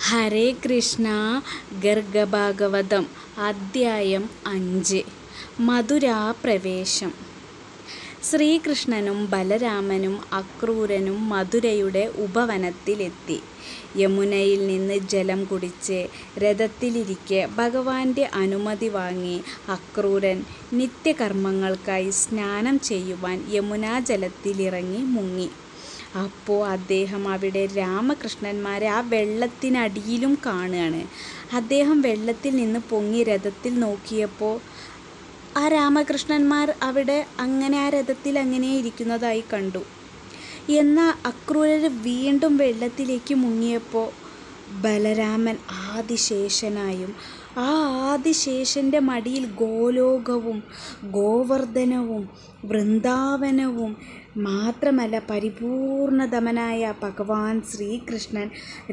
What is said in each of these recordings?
ഹരേ കൃഷ്ണ. ഗർഗഭാഗവതം അധ്യായം 5. മധുരാപ്രവേശം. ശ്രീകൃഷ്ണനും ബലരാമനും അക്രൂരനും മധുരയുടെ ഉപവനത്തിലെത്തി. യമുനയിൽ നിന്ന് ജലം കുടിച്ച് രഥത്തിലിരിക്കെ ഭഗവാന്റെ അനുമതി വാങ്ങി അക്രൂരൻ നിത്യകർമ്മങ്ങൾക്കായി സ്നാനം ചെയ്യുവാൻ യമുനാജലത്തിലിറങ്ങി മുങ്ങി. അപ്പോൾ അദ്ദേഹം അവിടെ രാമകൃഷ്ണന്മാരെ ആ വെള്ളത്തിനടിയിലും കാണുകയാണ്. അദ്ദേഹം വെള്ളത്തിൽ നിന്ന് പൊങ്ങി രഥത്തിൽ നോക്കിയപ്പോൾ ആ രാമകൃഷ്ണന്മാർ അവിടെ ആ രഥത്തിൽ അങ്ങനെ ഇരിക്കുന്നതായി കണ്ടു. എന്നാൽ അക്രൂരർ വീണ്ടും വെള്ളത്തിലേക്ക് മുങ്ങിയപ്പോൾ ബലരാമൻ ആദിശേഷനായും ആ ആദിശേഷൻ്റെ മടിയിൽ ഗോലോകവും ഗോവർദ്ധനവും വൃന്ദാവനവും മാത്രമല്ല പരിപൂർണതമനായ ഭഗവാൻ ശ്രീകൃഷ്ണൻ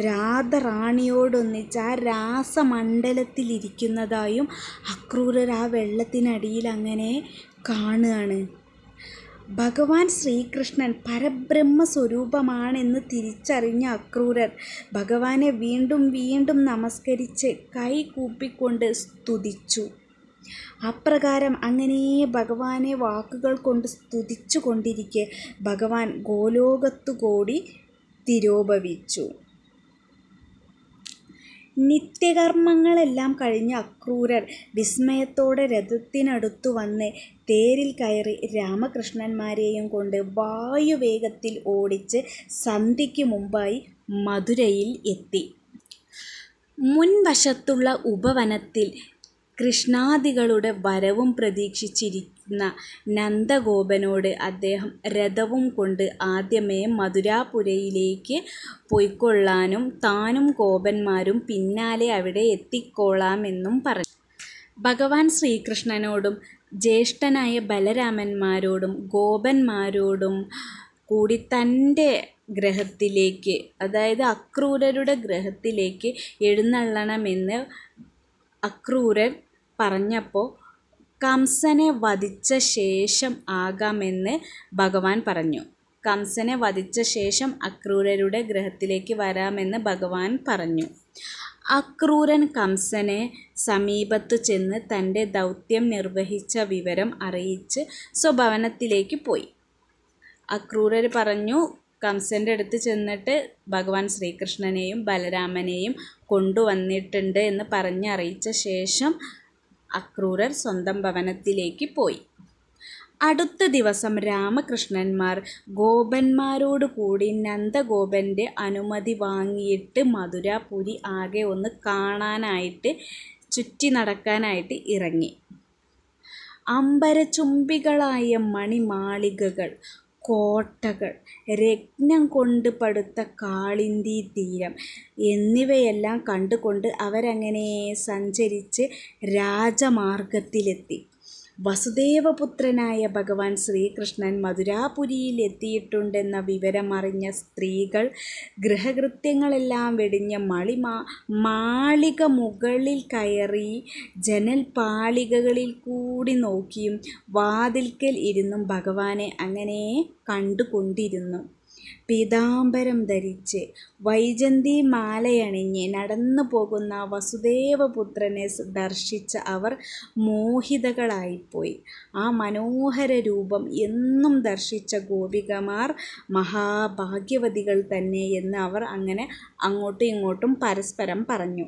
രാധറാണിയോടൊന്നിച്ച് ആ രാസമണ്ഡലത്തിലിരിക്കുന്നതായും അക്രൂരർ ആ വെള്ളത്തിനടിയിൽ അങ്ങനെ കാണുകയാണ്. ഭഗവാൻ ശ്രീകൃഷ്ണൻ പരബ്രഹ്മസ്വരൂപമാണെന്ന് തിരിച്ചറിഞ്ഞ അക്രൂരർ ഭഗവാനെ വീണ്ടും വീണ്ടും നമസ്കരിച്ച് കൈ കൂപ്പിക്കൊണ്ട് സ്തുതിച്ചു. അപ്രകാരം അങ്ങനെ ഭഗവാനെ വാക്കുകൾ കൊണ്ട് സ്തുതിച്ചു കൊണ്ടിരിക്കെ ഭഗവാൻ ഗോലോകത്തുകൂടി തിരോഭവിച്ചു. നിത്യകർമ്മങ്ങളെല്ലാം കഴിഞ്ഞ് അക്രൂരർ വിസ്മയത്തോടെ രഥത്തിനടുത്തു വന്ന് തേരിൽ കയറി രാമകൃഷ്ണന്മാരെയും കൊണ്ട് വായുവേഗത്തിൽ ഓടിച്ച് സന്ധ്യയ്ക്ക് മുമ്പായി മധുരയിൽ എത്തി. മുൻവശത്തുള്ള ഉപവനത്തിൽ കൃഷ്ണാദികളുടെ വരവും പ്രതീക്ഷിച്ചിരിക്കുന്ന നന്ദഗോപനോട് അദ്ദേഹം രഥവും കൊണ്ട് ആദ്യമേ മധുരാപുരയിലേക്ക് പോയിക്കൊള്ളാനും താനും ഗോപന്മാരും പിന്നാലെ അവിടെ എത്തിക്കോളാമെന്നും പറഞ്ഞു. ഭഗവാൻ ശ്രീകൃഷ്ണനോടും ജ്യേഷ്ഠനായ ബലരാമന്മാരോടും ഗോപന്മാരോടും കൂടി തൻ്റെ ഗ്രഹത്തിലേക്ക്, അതായത് അക്രൂരരുടെ ഗ്രഹത്തിലേക്ക് എഴുന്നള്ളണമെന്ന് അക്രൂരർ പറഞ്ഞപ്പോൾ കംസനെ വധിച്ച ശേഷം ആകാമെന്ന് ഭഗവാൻ പറഞ്ഞു. കംസനെ വധിച്ച ശേഷം അക്രൂരരുടെ ഗ്രഹത്തിലേക്ക് വരാമെന്ന് ഭഗവാൻ പറഞ്ഞു. അക്രൂരൻ കംസനെ സമീപത്തു ചെന്ന് തൻ്റെ ദൗത്യം നിർവഹിച്ച വിവരം അറിയിച്ച് സ്വഭവനത്തിലേക്ക് പോയി. അക്രൂരർ പറഞ്ഞു, കംസൻ്റെ അടുത്ത് ചെന്നിട്ട് ഭഗവാൻ ശ്രീകൃഷ്ണനെയും ബലരാമനെയും കൊണ്ടുവന്നിട്ടുണ്ട് എന്ന് പറഞ്ഞറിയിച്ച ശേഷം അക്രൂരർ സ്വന്തം ഭവനത്തിലേക്ക് പോയി. അടുത്ത ദിവസം രാമകൃഷ്ണന്മാർ ഗോപന്മാരോട് കൂടി നന്ദഗോപൻ്റെ അനുമതി വാങ്ങിയിട്ട് മധുരാപുരി ആകെ ഒന്ന് കാണാനായിട്ട് ചുറ്റി നടക്കാനായിട്ട് ഇറങ്ങി. അംബരചുംബികളായ മണിമാളികകൾ, കോട്ടകൾ, രത്നം കൊണ്ട് പടുത്ത കാളിന്തി തീരം എന്നിവയെല്ലാം കണ്ടുകൊണ്ട് അവരങ്ങനെ സഞ്ചരിച്ച് രാജമാർഗത്തിലെത്തി. വസുദേവപുത്രനായ ഭഗവാൻ ശ്രീകൃഷ്ണൻ മധുരാപുരിയിൽ എത്തിയിട്ടുണ്ടെന്ന വിവരമറിഞ്ഞ സ്ത്രീകൾ ഗൃഹകൃത്യങ്ങളെല്ലാം വെടിഞ്ഞ് മാളിക മുകളിൽ കയറി ജനൽപാളികകളിൽ കൂടി നോക്കിയും വാതിൽക്കൽ ഇരുന്നും ഭഗവാനെ അങ്ങനെ കണ്ടുകൊണ്ടിരുന്നു. പീതാംബരം ധരിച്ച് വൈജന്തി മാലയണിഞ്ഞ് നടന്നു പോകുന്ന വസുദേവപുത്രനെ ദർശിച്ച അവർ മോഹിതകളായിപ്പോയി. ആ മനോഹര രൂപം എന്നും ദർശിച്ച ഗോപികമാർ മഹാഭാഗ്യവതികൾ തന്നെ എന്ന് അവർ അങ്ങനെ അങ്ങോട്ടും ഇങ്ങോട്ടും പരസ്പരം പറഞ്ഞു.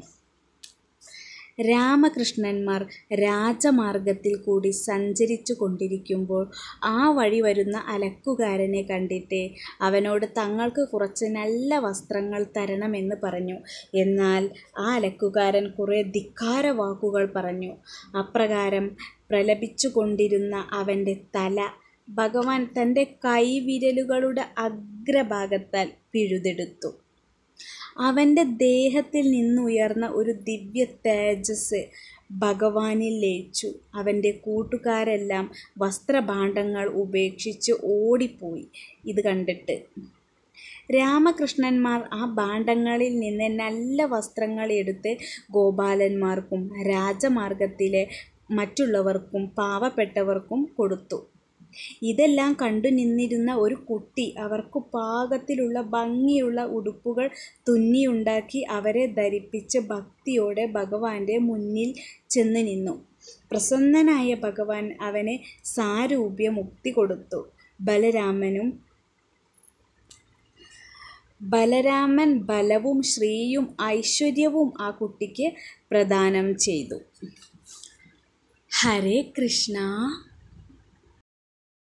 രാമകൃഷ്ണന്മാർ രാജമാർഗത്തിൽ കൂടി സഞ്ചരിച്ചു കൊണ്ടിരിക്കുമ്പോൾ ആ വഴി വരുന്ന അലക്കുകാരനെ കണ്ടിട്ട് അവനോട് തങ്ങൾക്ക് കുറച്ച് നല്ല വസ്ത്രങ്ങൾ തരണമെന്ന് പറഞ്ഞു. എന്നാൽ ആ അലക്കുകാരൻ കുറേ ധിക്കാര വാക്കുകൾ പറഞ്ഞു. അപ്രകാരം പ്രലപിച്ചു കൊണ്ടിരുന്ന അവൻ്റെ തല ഭഗവാൻ തൻ്റെ കൈവിരലുകളുടെ അഗ്രഭാഗത്താൽ പിഴുതെടുത്തു. അവൻ്റെ ദേഹത്തിൽ നിന്നുയർന്ന ഒരു ദിവ്യ തേജസ് ഭഗവാനിൽ ലയിച്ചു. അവൻ്റെ കൂട്ടുകാരെല്ലാം വസ്ത്രഭാണ്ഡങ്ങൾ ഉപേക്ഷിച്ച് ഓടിപ്പോയി. ഇത് കണ്ടിട്ട് രാമകൃഷ്ണന്മാർ ആ ഭാണ്ഡങ്ങളിൽ നിന്ന് നല്ല വസ്ത്രങ്ങൾ എടുത്ത് ഗോപാലന്മാർക്കും രാജമാർഗത്തിലെ മറ്റുള്ളവർക്കും പാവപ്പെട്ടവർക്കും കൊടുത്തു. ഇതെല്ലാം കണ്ടു നിന്നിരുന്ന ഒരു കുട്ടി അവർക്ക് പാകത്തിലുള്ള ഭംഗിയുള്ള ഉടുപ്പുകൾ തുന്നിയുണ്ടാക്കി അവരെ ധരിപ്പിച്ച് ഭക്തിയോടെ ഭഗവാന്റെ മുന്നിൽ ചെന്ന് നിന്നു. പ്രസന്നനായ ഭഗവാൻ അവന് സാരൂപ്യ മുക്തി കൊടുത്തു. ബലരാമൻ ബലവും ശ്രീയും ഐശ്വര്യവും ആ കുട്ടിക്ക് പ്രദാനം ചെയ്തു. ഹരേ കൃഷ്ണ.